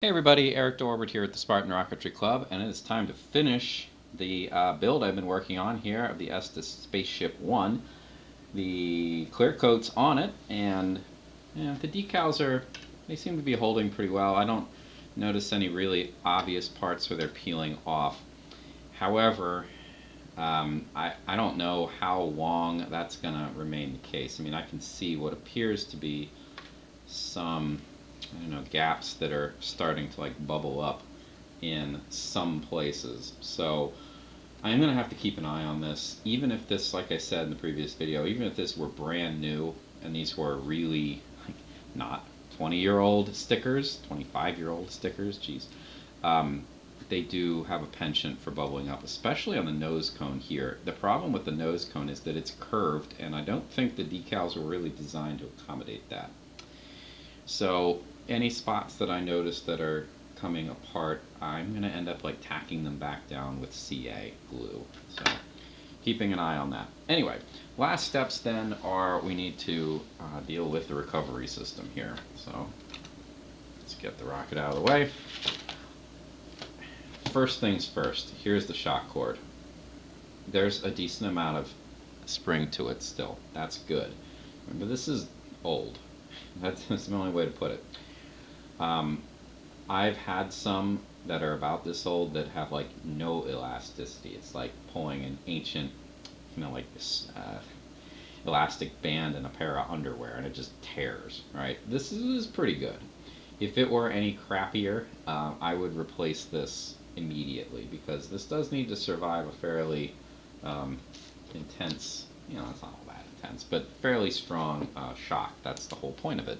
Hey everybody, Eric Dorward here at the Spartan Rocketry Club, and it is time to finish the build I've been working on here of the Estes SpaceShipOne. The clear coat's on it, and the decals they seem to be holding pretty well. I don't notice any really obvious parts where they're peeling off. However, I don't know how long that's going to remain the case. I mean, I can see what appears to be some gaps that are starting to like bubble up in some places. So I'm going to have to keep an eye on this. Even if this, like I said in the previous video, even if this were brand new and these were really not 20-year-old stickers, 25-year-old stickers, geez, they do have a penchant for bubbling up, especially on the nose cone here. The problem with the nose cone is that it's curved, and I don't think the decals were really designed to accommodate that. So any spots that I notice that are coming apart, I'm going to end up like tacking them back down with CA glue. So keeping an eye on that. Anyway, last steps then are we need to deal with the recovery system here. So let's get the rocket out of the way. First things first, here's the shock cord. There's a decent amount of spring to it still. That's good. Remember, this is old. That's the only way to put it. I've had some that are about this old that have like no elasticity. It's like pulling an ancient, like this elastic band in a pair of underwear, and it just tears, right? This is pretty good. If it were any crappier, I would replace this immediately, because this does need to survive a fairly intense, it's not all that intense, but fairly strong shock. That's the whole point of it.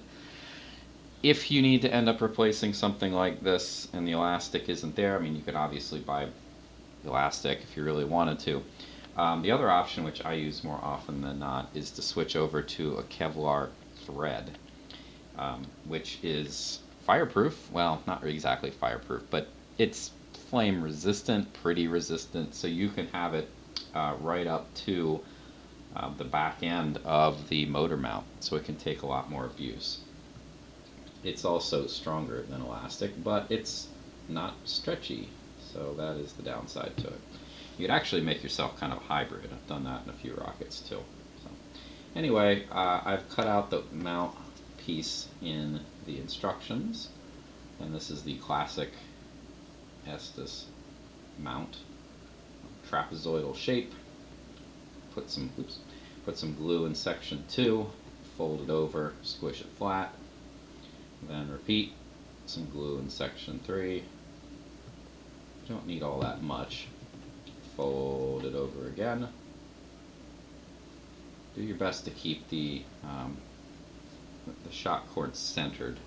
If you need to end up replacing something like this and the elastic isn't there, I mean, you could obviously buy elastic if you really wanted to. The other option, which I use more often than not, is to switch over to a Kevlar thread, which is fireproof. Well, not exactly fireproof, but it's flame resistant, pretty resistant, so you can have it right up to the back end of the motor mount, so it can take a lot more abuse. It's also stronger than elastic, but it's not stretchy, so that is the downside to it. You could actually make yourself kind of a hybrid. I've done that in a few rockets too. So anyway, I've cut out the mount piece in the instructions, and this is the classic Estes mount, trapezoidal shape. Put some glue in section 2, fold it over, squish it flat, then repeat, some glue in section 3. You don't need all that much. Fold it over again. Do your best to keep the shock cord centered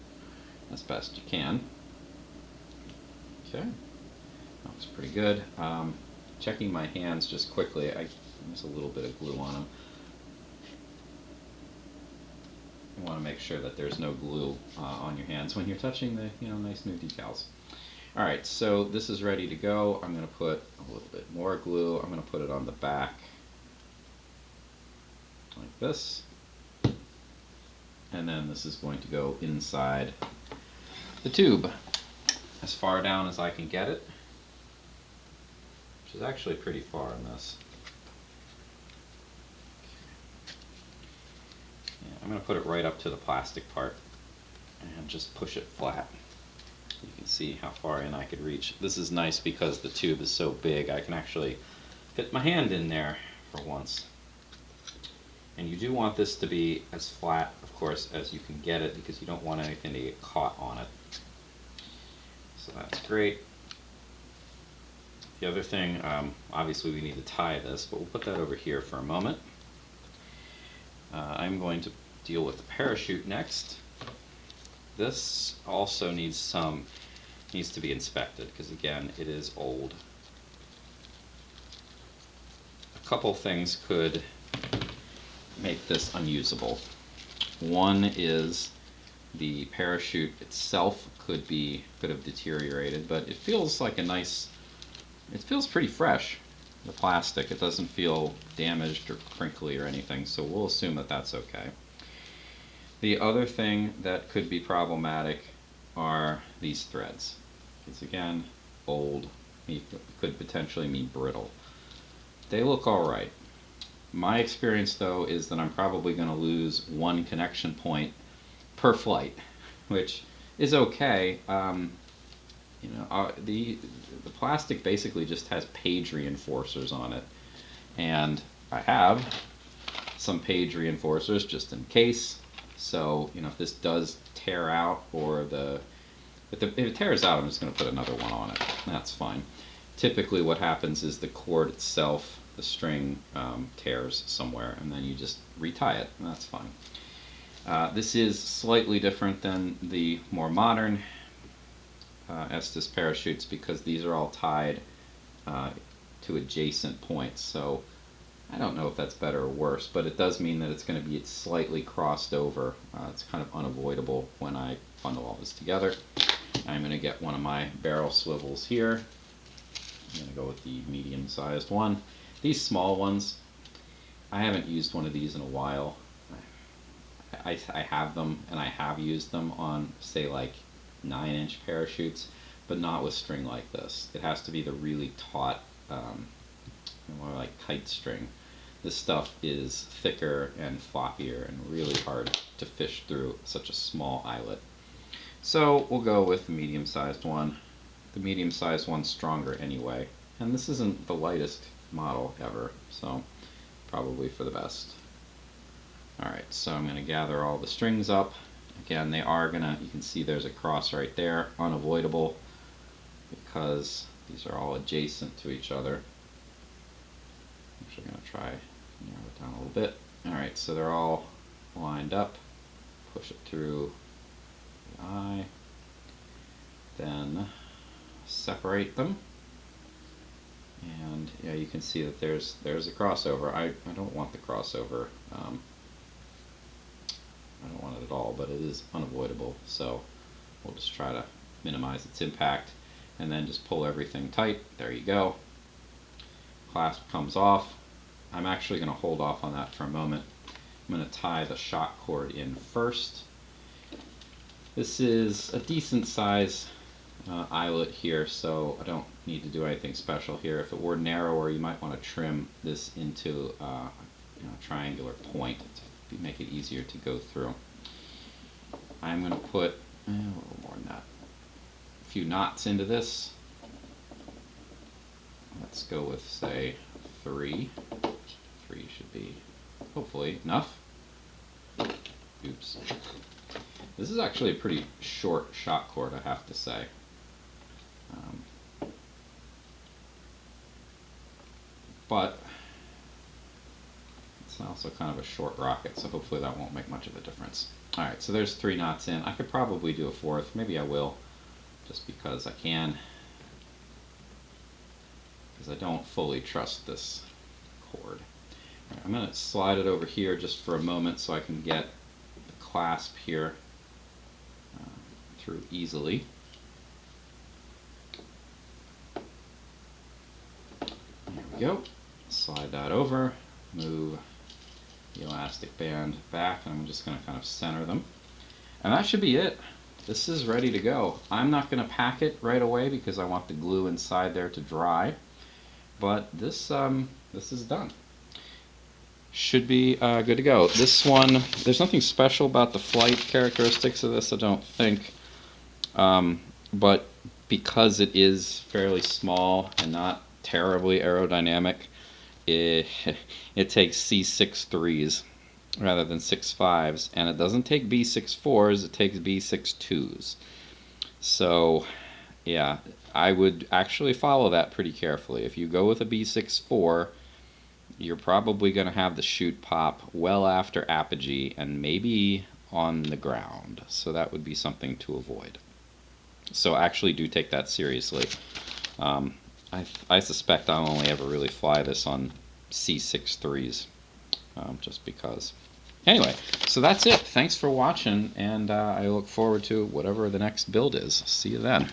as best you can. Okay, looks pretty good. Checking my hands just quickly, there's a little bit of glue on them. You want to make sure that there's no glue on your hands when you're touching the nice new decals. Alright, so this is ready to go. I'm going to put a little bit more glue. I'm going to put it on the back like this. And then this is going to go inside the tube as far down as I can get it, which is actually pretty far in this. Yeah, I'm going to put it right up to the plastic part and just push it flat. You can see how far in I could reach. This is nice because the tube is so big, I can actually fit my hand in there for once. And you do want this to be as flat, of course, as you can get it, because you don't want anything to get caught on it. So that's great. The other thing, obviously we need to tie this, but we'll put that over here for a moment. I'm going to deal with the parachute next. This also needs to be inspected, because again, it is old. A couple things could make this unusable. One is the parachute itself could have deteriorated, but it feels like it feels pretty fresh, the plastic. It doesn't feel damaged or crinkly or anything, so we'll assume that that's okay. The other thing that could be problematic are these threads. It's again old, could potentially mean brittle. They look alright. My experience though is that I'm probably going to lose one connection point per flight, which is okay. The plastic basically just has page reinforcers on it, and I have some page reinforcers just in case. So if this does tear out, or if it tears out, I'm just going to put another one on it. That's fine. Typically what happens is the cord itself, the string, tears somewhere, and then you just retie it, and that's fine. This is slightly different than the more modern Estes parachutes because these are all tied to adjacent points. So I don't know if that's better or worse, but it does mean that it's going to be slightly crossed over. It's kind of unavoidable when I bundle all this together. I'm going to get one of my barrel swivels here. I'm going to go with the medium-sized one. These small ones, I haven't used one of these in a while. I have them, and I have used them on, say, like 9-inch parachutes, but not with string like this. It has to be the really taut, more like kite string. This stuff is thicker and floppier and really hard to fish through such a small eyelet. So we'll go with the medium-sized one. The medium-sized one's stronger anyway, and this isn't the lightest model ever, so probably for the best. Alright, so I'm going to gather all the strings up. Again, they are going to, you can see there's a cross right there, unavoidable, because these are all adjacent to each other. I'm actually going to try narrow it down a little bit. Alright, so they're all lined up. Push it through the eye. Then separate them. And yeah, you can see that there's a crossover. I don't want the crossover. I don't want it at all, but it is unavoidable, so we'll just try to minimize its impact and then just pull everything tight. There you go. Clasp comes off. I'm actually going to hold off on that for a moment. I'm going to tie the shock cord in first. This is a decent size eyelet here, so I don't need to do anything special here. If it were narrower, you might want to trim this into a triangular point to make it easier to go through. I'm going to put a little more than that, a few knots into this. Let's go with, say, 3. 3 should be hopefully enough. Oops. This is actually a pretty short shock cord, I have to say. But it's also kind of a short rocket, so hopefully that won't make much of a difference. Alright, so there's 3 knots in. I could probably do a 4th. Maybe I will, just because I can. Because I don't fully trust this cord. Right, I'm going to slide it over here just for a moment so I can get the clasp here through easily. There we go. Slide that over, move the elastic band back, and I'm just going to kind of center them. And that should be it. This is ready to go. I'm not going to pack it right away because I want the glue inside there to dry, but this is done. Should be good to go. This one, there's nothing special about the flight characteristics of this, I don't think, but because it is fairly small and not terribly aerodynamic, it takes C6.3s rather than 6.5s, and it doesn't take B6.4s, it takes B6.2s. So yeah, I would actually follow that pretty carefully. If you go with a B6.4, you're probably going to have the chute pop well after apogee and maybe on the ground, so that would be something to avoid. So actually do take that seriously. I suspect I'll only ever really fly this on C6.3s, just because. Anyway, so that's it. Thanks for watching, and I look forward to whatever the next build is. See you then.